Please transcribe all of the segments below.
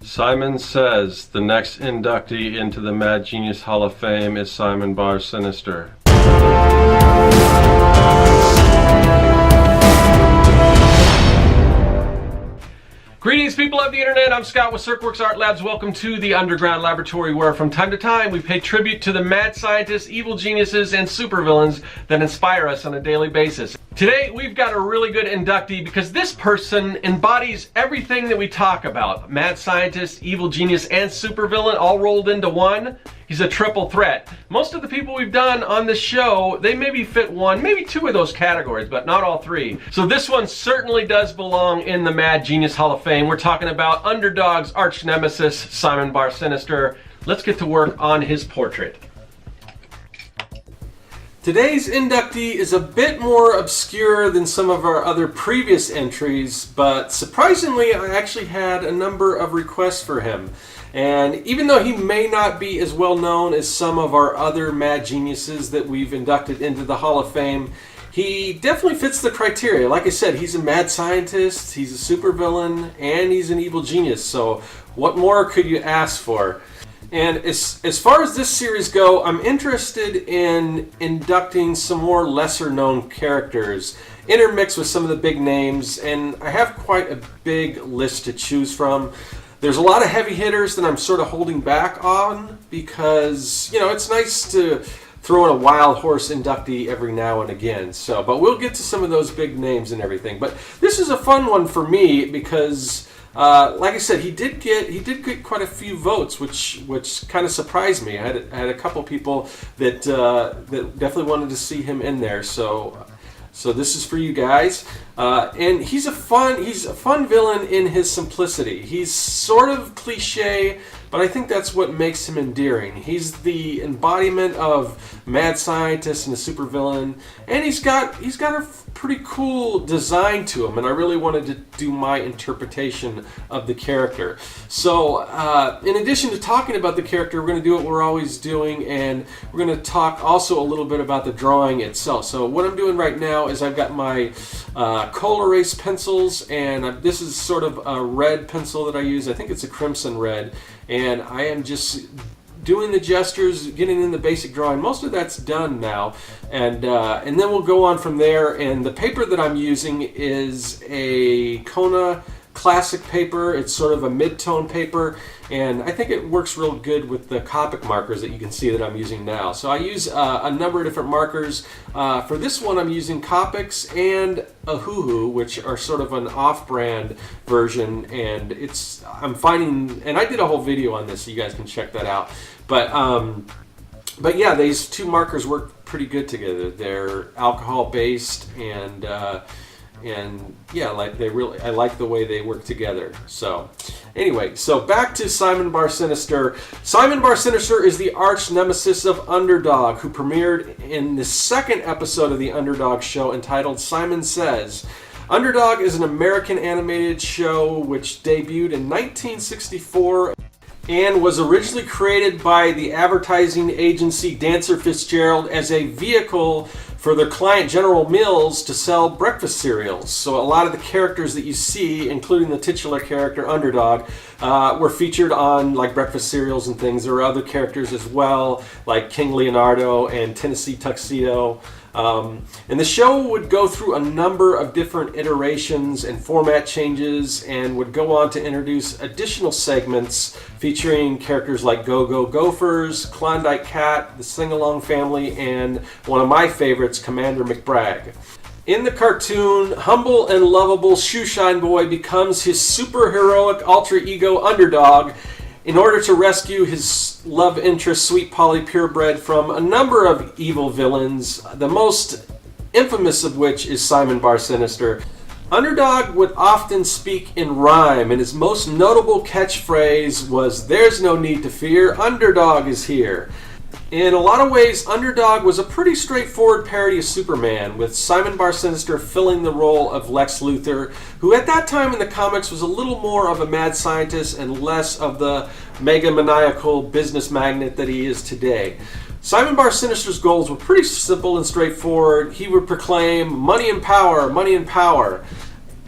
Simon says the next inductee into the Mad Genius Hall of Fame is Simon Bar Sinister. Greetings, people of the internet. I'm Scott with Serkworks Art Labs. Welcome to the underground laboratory where from time to time we pay tribute to the mad scientists, evil geniuses, and supervillains that inspire us on a daily basis. Today we've got a really good inductee because this person embodies everything that we talk about. Mad scientist, evil genius, and supervillain all rolled into one. He's a triple threat. Most of the people we've done on this show, they maybe fit one, maybe two of those categories, but not all three. So this one certainly does belong in the Mad Genius Hall of Fame. We're talking about Underdog's arch nemesis, Simon Bar Sinister. Let's get to work on his portrait. Today's inductee is a bit more obscure than some of our other previous entries, but surprisingly, I actually had a number of requests for him. And even though he may not be as well known as some of our other mad geniuses that we've inducted into the Hall of Fame, he definitely fits the criteria. Like I said, he's a mad scientist, he's a supervillain, and he's an evil genius. So what more could you ask for? And as far as this series go, I'm interested in inducting some more lesser known characters, intermixed with some of the big names, and I have quite a big list to choose from. There's a lot of heavy hitters that I'm sort of holding back on because, you know, it's nice to throw in a wild horse inductee every now and again. So, but we'll get to some of those big names and everything. But this is a fun one for me because, like I said, he did get quite a few votes, which kind of surprised me. I had a couple people that definitely wanted to see him in there. So this is for you guys, and he's a fun villain in his simplicity. He's sort of cliche, but I think that's what makes him endearing. He's the embodiment of mad scientist and a supervillain, and he's got a pretty cool design to him, and I really wanted to do my interpretation of the character. So in addition to talking about the character, we're going to do what we're always doing, and we're going to talk also a little bit about the drawing itself. So what I'm doing right now is I've got my coal erase pencils, and this is sort of a red pencil that I use. I think it's a crimson red, and I am just doing the gestures, getting in the basic drawing. Most of that's done now, and then we'll go on from there. And the paper that I'm using is a Kona classic paper. It's sort of a mid-tone paper, and I think it works real good with the Copic markers that you can see that I'm using now. So I use a number of different markers. For this one, I'm using Copics and a Hoo-Hoo, which are sort of an off-brand version, and I'm finding, and I did a whole video on this, so you guys can check that out. But yeah, these two markers work pretty good together. They're alcohol-based, and yeah, I like the way they work together. So anyway, so back to Simon Bar Sinister. Simon Bar Sinister is the arch nemesis of Underdog, who premiered in the second episode of the Underdog show entitled Simon Says. Underdog is an American animated show which debuted in 1964 and was originally created by the advertising agency Dancer Fitzgerald as a vehicle for their client General Mills to sell breakfast cereals. So a lot of the characters that you see, including the titular character Underdog, were featured on like breakfast cereals and things. There were other characters as well, like King Leonardo and Tennessee Tuxedo. And the show would go through a number of different iterations and format changes, and would go on to introduce additional segments featuring characters like Go-Go Gophers, Klondike Cat, the Sing-Along Family, and one of my favorites, Commander McBragg. In the cartoon, humble and lovable Shoeshine Boy becomes his superheroic alter ego Underdog in order to rescue his love interest, Sweet Polly Purebred, from a number of evil villains, the most infamous of which is Simon Bar Sinister. Underdog would often speak in rhyme, and his most notable catchphrase was, "There's no need to fear, Underdog is here." In a lot of ways, Underdog was a pretty straightforward parody of Superman, with Simon Bar Sinister filling the role of Lex Luthor, who at that time in the comics was a little more of a mad scientist and less of the megamaniacal business magnate that he is today. Simon Bar Sinister's goals were pretty simple and straightforward. He would proclaim money and power, money and power.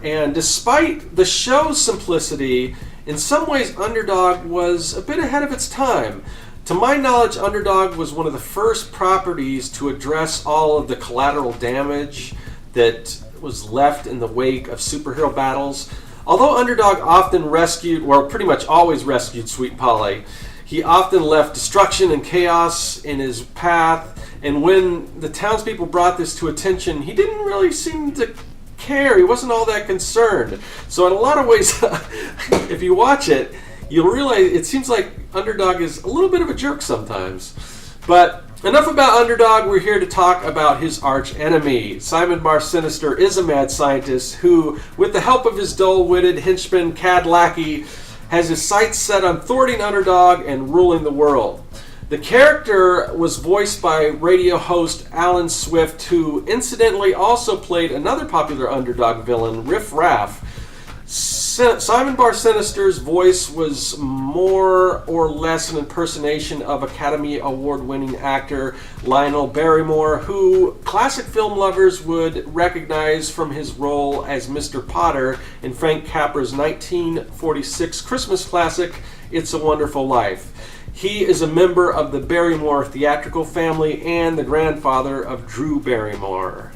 And despite the show's simplicity, In some ways, Underdog was a bit ahead of its time. To my knowledge, Underdog was one of the first properties to address all of the collateral damage that was left in the wake of superhero battles. Although Underdog often rescued, or pretty much always rescued Sweet Polly, he often left destruction and chaos in his path, and when the townspeople brought this to attention, he didn't really seem to care. He wasn't all that concerned. So in a lot of ways, if you watch it, you'll realize it seems like Underdog is a little bit of a jerk sometimes. But enough about Underdog. We're here to talk about his arch enemy. Simon Bar Sinister is a mad scientist who, with the help of his dull-witted henchman Cad Lackey, has his sights set on thwarting Underdog and ruling the world. The character was voiced by radio host Alan Swift, who incidentally also played another popular Underdog villain, Riff Raff. Simon Bar Sinister's voice was more or less an impersonation of Academy Award-winning actor Lionel Barrymore, who classic film lovers would recognize from his role as Mr. Potter in Frank Capra's 1946 Christmas classic, It's a Wonderful Life. He is a member of the Barrymore theatrical family and the grandfather of Drew Barrymore.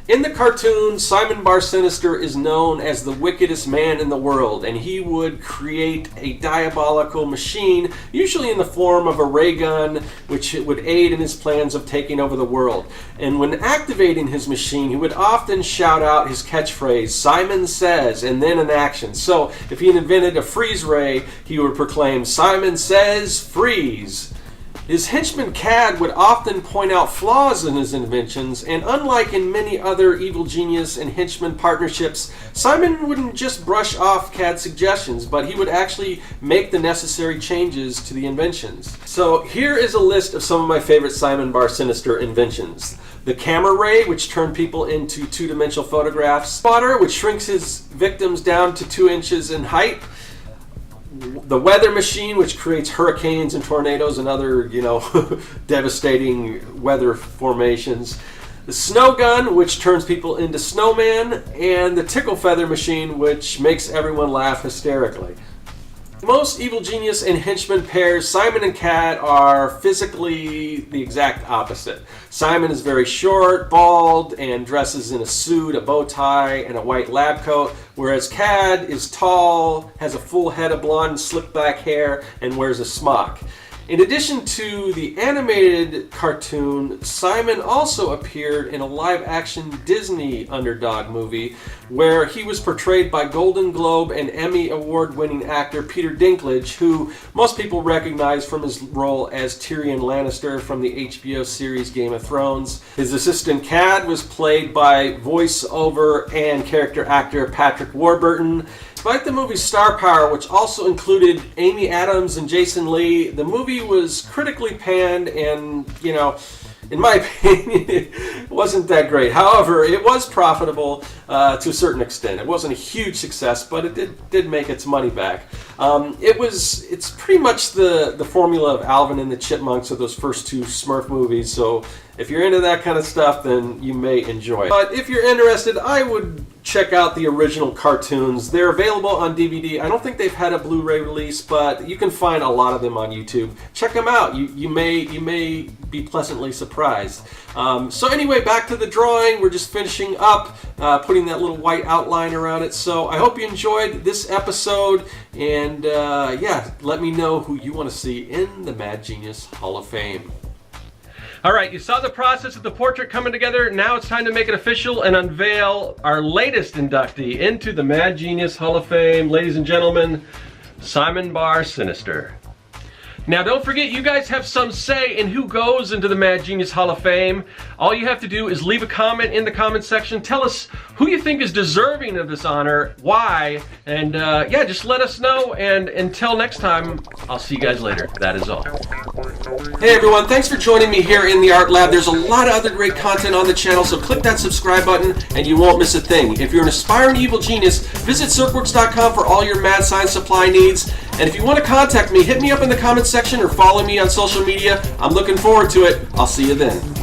In the cartoon, Simon Bar Sinister is known as the wickedest man in the world, and he would create a diabolical machine, usually in the form of a ray gun, which would aid in his plans of taking over the world. And when activating his machine, he would often shout out his catchphrase, "Simon says," and then an action. So if he invented a freeze ray, he would proclaim, "Simon says, freeze." His henchman Cad would often point out flaws in his inventions, and unlike in many other evil genius and henchman partnerships, Simon wouldn't just brush off Cad's suggestions, but he would actually make the necessary changes to the inventions. So here is a list of some of my favorite Simon Bar Sinister inventions. The camera ray, which turned people into two-dimensional photographs. Spotter, which shrinks his victims down to 2 inches in height. The weather machine, which creates hurricanes and tornadoes and other, devastating weather formations. The snow gun, which turns people into snowmen. And the tickle feather machine, which makes everyone laugh hysterically. Most evil genius and henchman pairs, Simon and Cad, are physically the exact opposite. Simon is very short, bald, and dresses in a suit, a bow tie, and a white lab coat, whereas Cad is tall, has a full head of blonde, slick back hair, and wears a smock. In addition to the animated cartoon, Simon also appeared in a live-action Disney Underdog movie where he was portrayed by Golden Globe and Emmy Award-winning actor Peter Dinklage, who most people recognize from his role as Tyrion Lannister from the HBO series Game of Thrones. His assistant Cad was played by voiceover and character actor Patrick Warburton. Despite the movie's star power, which also included Amy Adams and Jason Lee, the movie was critically panned and, in my opinion, it wasn't that great. However, it was profitable to a certain extent. It wasn't a huge success, but it did make its money back. It's pretty much the formula of Alvin and the Chipmunks of those first 2 Smurf movies, so if you're into that kind of stuff, then you may enjoy it. But if you're interested, I would check out the original cartoons. They're available on DVD. I don't think they've had a Blu-ray release, but you can find a lot of them on YouTube. Check them out. You may be pleasantly surprised. So anyway, back to the drawing. We're just finishing up, putting that little white outline around it. So I hope you enjoyed this episode, and let me know who you want to see in the Mad Genius Hall of Fame. All right, you saw the process of the portrait coming together. Now it's time to make it official and unveil our latest inductee into the Mad Genius Hall of Fame. Ladies and gentlemen, Simon Bar Sinister. Now don't forget, you guys have some say in who goes into the Mad Genius Hall of Fame. All you have to do is leave a comment in the comment section. Tell us who you think is deserving of this honor, why, and just let us know. And until next time, I'll see you guys later. That is all. Hey everyone, thanks for joining me here in the Art Lab. There's a lot of other great content on the channel, so click that subscribe button and you won't miss a thing. If you're an aspiring evil genius, visit Serkworks.com for all your mad science supply needs. And if you want to contact me, hit me up in the comments section or follow me on social media. I'm looking forward to it. I'll see you then.